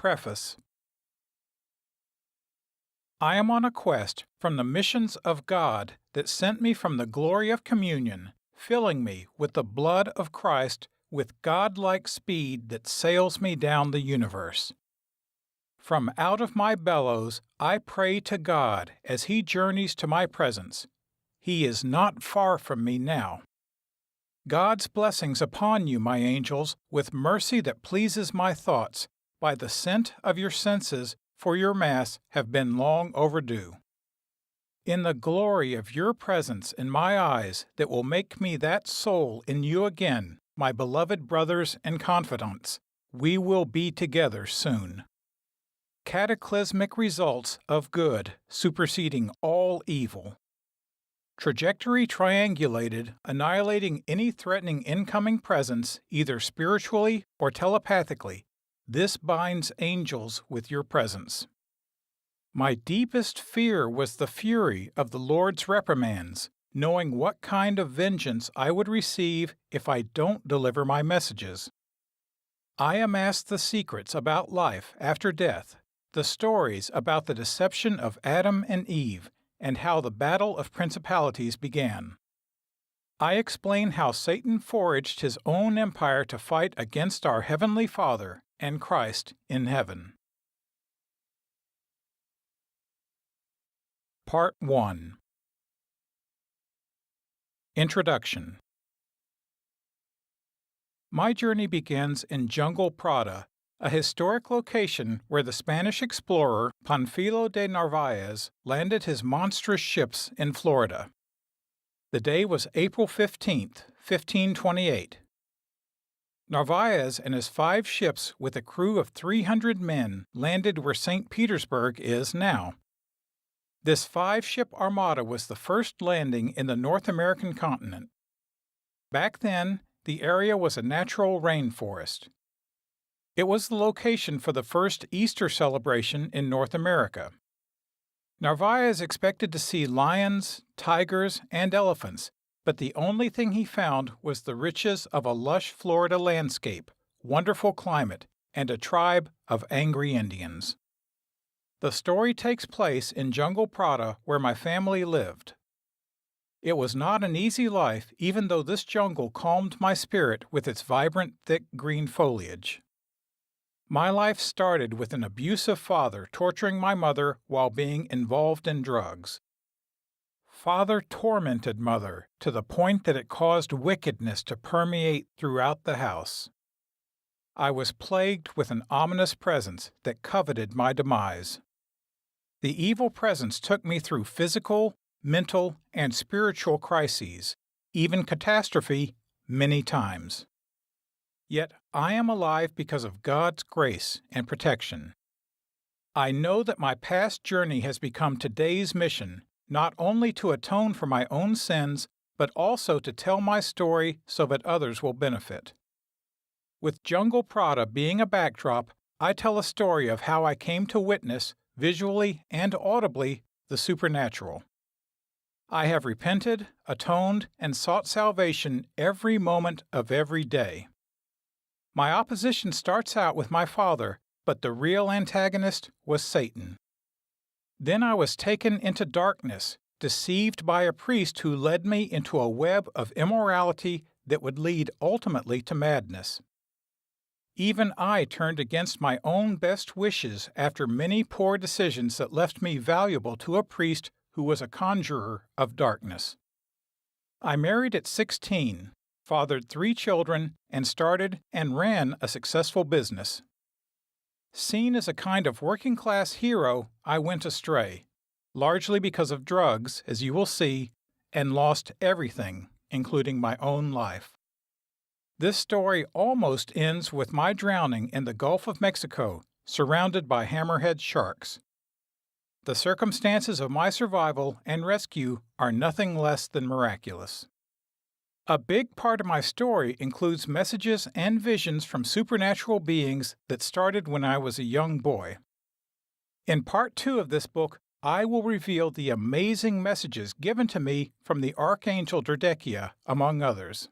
Preface. I am on a quest from the missions of God that sent me from the glory of communion, filling me with the blood of Christ with God-like speed that sails me down the universe. From out of my bellows I pray to God as He journeys to my presence. He is not far from me now. God's blessings upon you, my angels, with mercy that pleases my thoughts, by the scent of your senses, for your Mass have been long overdue. In the glory of your presence in my eyes that will make me that soul in you again, my beloved brothers and confidants, we will be together soon. Cataclysmic results of good superseding all evil. Trajectory triangulated, annihilating any threatening incoming presence, either spiritually or telepathically. This binds angels with your presence. My deepest fear was the fury of the Lord's reprimands, knowing what kind of vengeance I would receive if I don't deliver my messages. I amassed the secrets about life after death, the stories about the deception of Adam and Eve, and how the battle of principalities began. I explain how Satan forged his own empire to fight against our Heavenly Father and Christ in heaven. Part 1. Introduction. My journey begins in Jungle Prada, a historic location where the Spanish explorer Panfilo de Narvaez landed his monstrous ships in Florida. The day was April 15, 1528. Narvaez and his 5 ships with a crew of 300 men landed where St. Petersburg is now. This 5-ship armada was the first landing in the North American continent. Back then, the area was a natural rainforest. It was the location for the first Easter celebration in North America. Narvaez expected to see lions, tigers, and elephants, but the only thing he found was the riches of a lush Florida landscape, wonderful climate, and a tribe of angry Indians. The story takes place in Jungle Prada, where my family lived. It was not an easy life, even though this jungle calmed my spirit with its vibrant, thick green foliage. My life started with an abusive father torturing my mother while being involved in drugs. Father tormented mother to the point that it caused wickedness to permeate throughout the house. I was plagued with an ominous presence that coveted my demise. The evil presence took me through physical, mental, and spiritual crises, even catastrophe, many times. Yet I am alive because of God's grace and protection. I know that my past journey has become today's mission, not only to atone for my own sins, but also to tell my story so that others will benefit. With Jungle Prada being a backdrop, I tell a story of how I came to witness, visually and audibly, the supernatural. I have repented, atoned, and sought salvation every moment of every day. My opposition starts out with my father, but the real antagonist was Satan. Then I was taken into darkness, deceived by a priest who led me into a web of immorality that would lead ultimately to madness. Even I turned against my own best wishes after many poor decisions that left me valuable to a priest who was a conjurer of darkness. I married at 16, fathered 3 children, and started and ran a successful business. Seen as a kind of working-class hero, I went astray, largely because of drugs, as you will see, and lost everything, including my own life. This story almost ends with my drowning in the Gulf of Mexico, surrounded by hammerhead sharks. The circumstances of my survival and rescue are nothing less than miraculous. A big part of my story includes messages and visions from supernatural beings that started when I was a young boy. In Part 2 of this book, I will reveal the amazing messages given to me from the Archangel Derdechia, among others.